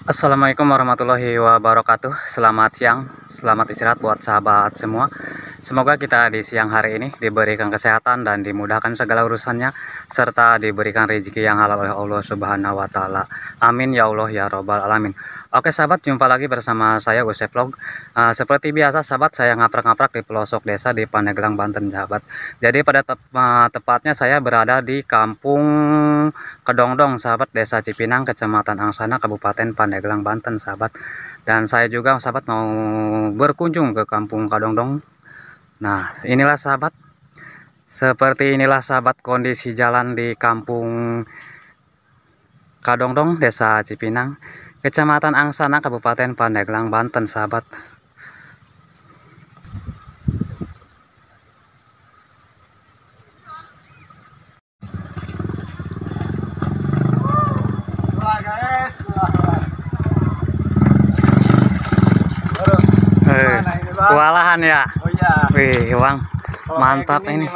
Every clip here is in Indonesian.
Assalamualaikum warahmatullahi wabarakatuh. Selamat siang, selamat istirahat buat sahabat semua. Semoga kita di siang hari ini diberikan kesehatan dan dimudahkan segala urusannya, serta diberikan rezeki yang halal oleh Allah Subhanahu wa Ta'ala. Amin ya Allah ya Robbal Alamin. Oke sahabat, jumpa lagi bersama saya Usep Vlog. Seperti biasa sahabat, saya ngaprak-ngaprak di pelosok desa di Pandeglang, Banten sahabat. Jadi pada tepatnya saya berada di kampung Kedongdong sahabat, Desa Cipinang, Kecamatan Angsana, Kabupaten Pandeglang, Banten sahabat. Dan saya juga sahabat mau berkunjung ke kampung Kedongdong. Nah inilah sahabat, seperti inilah sahabat kondisi jalan di kampung Kedongdong, Desa Cipinang, Kecamatan Angsana, Kabupaten Pandeglang, Banten sahabat. Kewalahan ya. Oh iya. Wih, Bang. Mantap ini.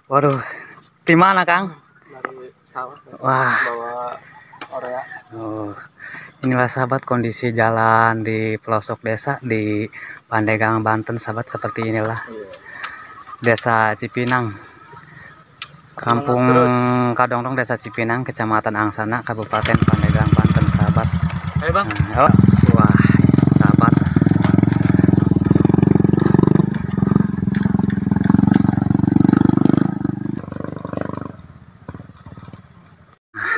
Waduh. Di mana, Kang? Dari sawah. Wah. Bawa Korea. Oh. Inilah sahabat kondisi jalan di pelosok desa di Pandeglang, Banten sahabat, seperti inilah. Desa Cipinang. Kampung Kedongdong, Desa Cipinang, Kecamatan Angsana, Kabupaten Pandeglang, Banten sahabat. Ayo, Bang. Nah, wah, sahabat.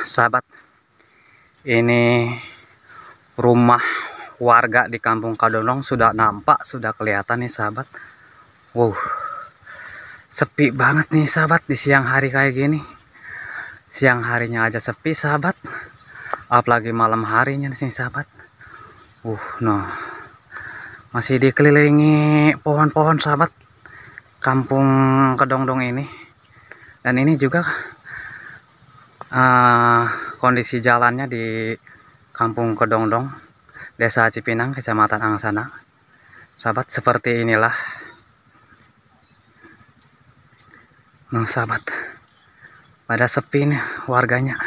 Sahabat, ini rumah warga di kampung Kedongdong sudah nampak, sudah kelihatan nih sahabat. Wow, sepi banget nih sahabat di siang hari kayak gini. Siang harinya aja sepi sahabat, apalagi malam harinya nih sahabat. Nah, masih dikelilingi pohon-pohon sahabat kampung Kedongdong ini. Dan ini juga kondisi jalannya di kampung Kedongdong, Desa Cipinang, Kecamatan Angsana sahabat, seperti inilah. Nah sahabat, pada sepi nih warganya.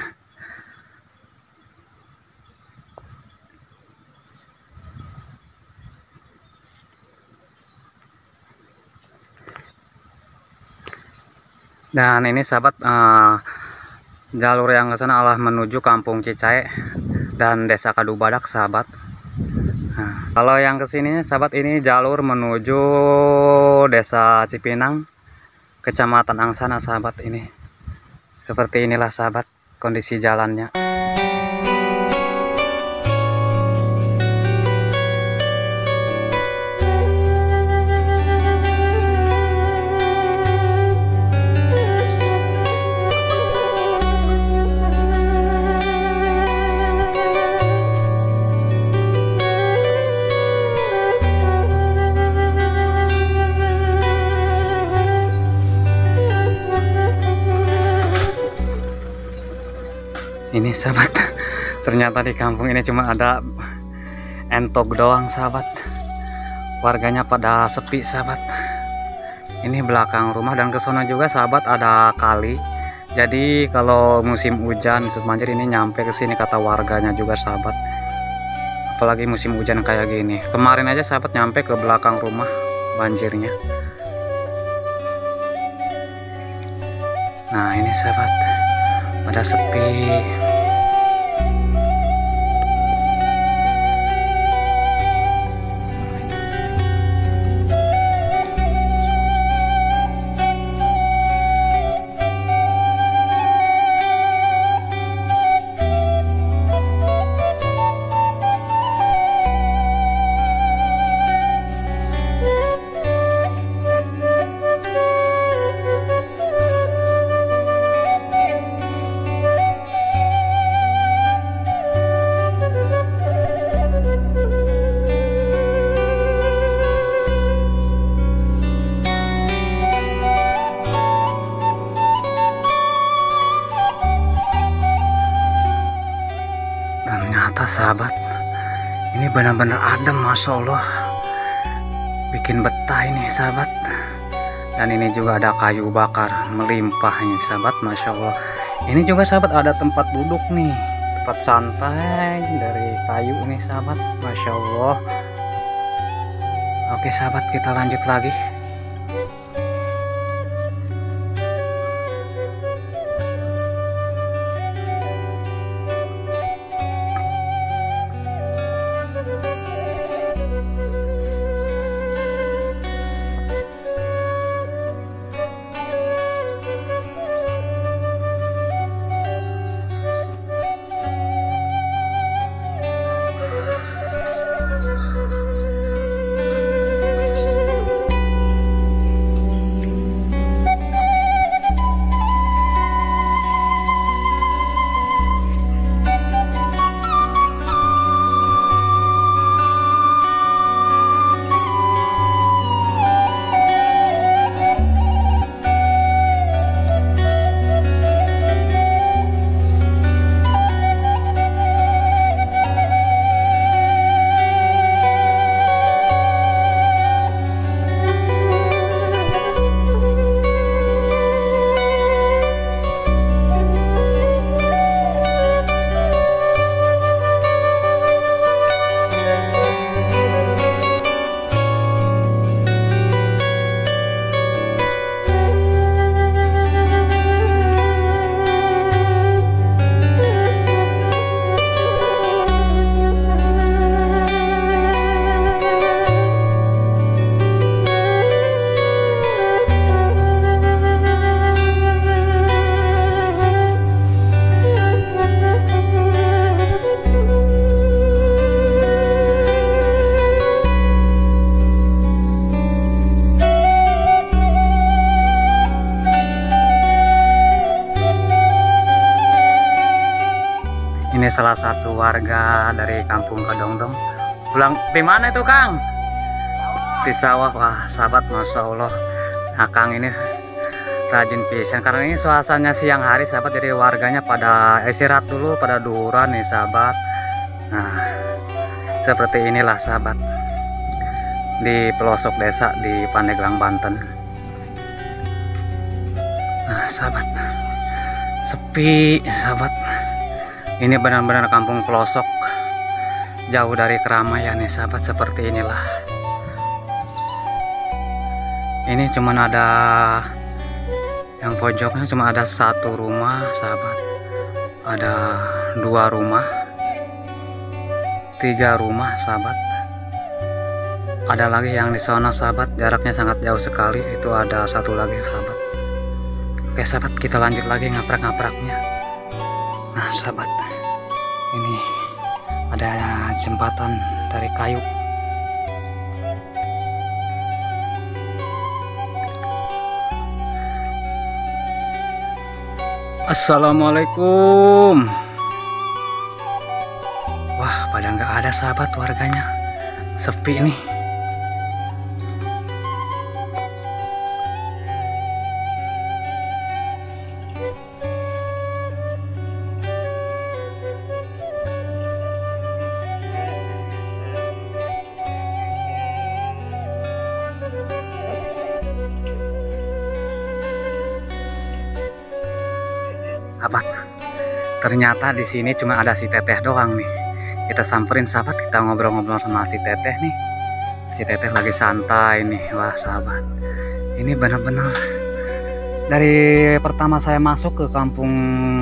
Dan ini sahabat, jalur yang ke sana adalah menuju Kampung Cicahe dan Desa Kadubadak sahabat. Nah, kalau yang ke sini sahabat, ini jalur menuju Desa Cipinang, Kecamatan Angsana sahabat. Ini seperti inilah sahabat kondisi jalannya. Ini sahabat, ternyata di kampung ini cuma ada entok doang sahabat. Warganya pada sepi sahabat. Ini belakang rumah, dan ke sana juga sahabat ada kali. Jadi kalau musim hujan, musim banjir ini nyampe ke sini kata warganya juga sahabat. Apalagi musim hujan kayak gini. Kemarin aja sahabat nyampe ke belakang rumah banjirnya. Nah ini sahabat, pada sepi. Ternyata sahabat, ini benar-benar adem, masya Allah, bikin betah ini sahabat. Dan ini juga ada kayu bakar melimpah ini sahabat, masya Allah. Ini juga sahabat ada tempat duduk nih, tempat santai dari kayu ini sahabat, Masya Allah. Oke sahabat, kita lanjut lagi. Ini salah satu warga dari kampung Kedongdong. Pulang di mana itu Kang? Di sawah. Wah sahabat, Masya Allah. Nah Kang ini rajin pisan karena ini suasananya siang hari sahabat, jadi warganya pada istirahat dulu, pada duhuran nih sahabat. Nah seperti inilah sahabat di pelosok desa di Pandeglang, Banten. Nah sahabat, sepi sahabat. Ini benar-benar kampung pelosok, jauh dari keramaian nih sahabat, seperti inilah. Ini cuman ada yang pojoknya, cuma ada satu rumah sahabat, ada 2 rumah, 3 rumah sahabat. Ada lagi yang di sana sahabat, jaraknya sangat jauh sekali, itu ada satu lagi sahabat. Oke sahabat, kita lanjut lagi ngaprak-ngapraknya. Nah sahabat, ini ada jembatan dari kayu. Assalamualaikum. Wah pada nggak ada sahabat warganya, sepi nih. Sahabat, ternyata di sini cuma ada si Teteh doang nih. Kita samperin sahabat, kita ngobrol-ngobrol sama si Teteh nih. Si Teteh lagi santai nih. Wah sahabat, ini benar-benar dari pertama saya masuk ke kampung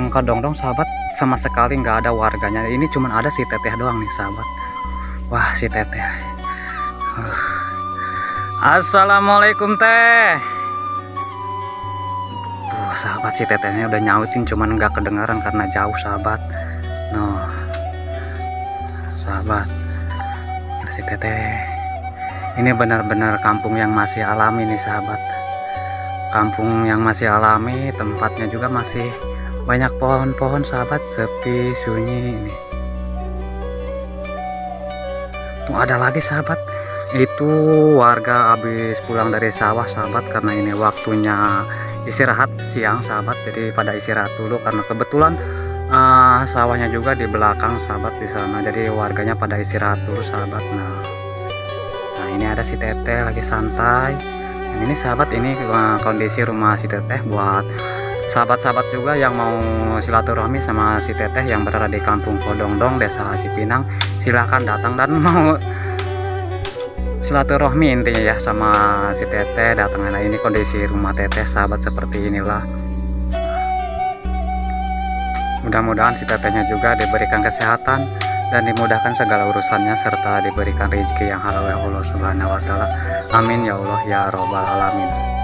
Kedongdong sahabat, sama sekali nggak ada warganya. Ini cuma ada si Teteh doang nih sahabat. Wah si Teteh. Assalamualaikum Teh. Sahabat, si Tetehnya udah nyautin cuman nggak kedengaran karena jauh sahabat. No sahabat, si Teteh ini benar-benar kampung yang masih alami nih sahabat. Kampung yang masih alami, tempatnya juga masih banyak pohon-pohon sahabat, sepi sunyi ini. Tuh ada lagi sahabat, itu warga habis pulang dari sawah sahabat, karena ini waktunya istirahat siang sahabat, jadi pada istirahat dulu karena kebetulan sawahnya juga di belakang sahabat di sana, jadi warganya pada istirahat dulu sahabat. Nah ini ada si Teteh lagi santai. Dan ini sahabat, ini kondisi rumah si Teteh buat sahabat-sahabat juga yang mau silaturahmi sama si Teteh yang berada di Kampung Podongdong, Desa Cipinang, silahkan datang dan mau silaturahmi intinya ya sama si Teteh. Datang. Nah, ini kondisi rumah Teteh sahabat seperti inilah. Mudah-mudahan si Tetehnya juga diberikan kesehatan dan dimudahkan segala urusannya serta diberikan rezeki yang halal oleh Allah Subhanahu wa taala. Amin ya Allah ya robbal alamin.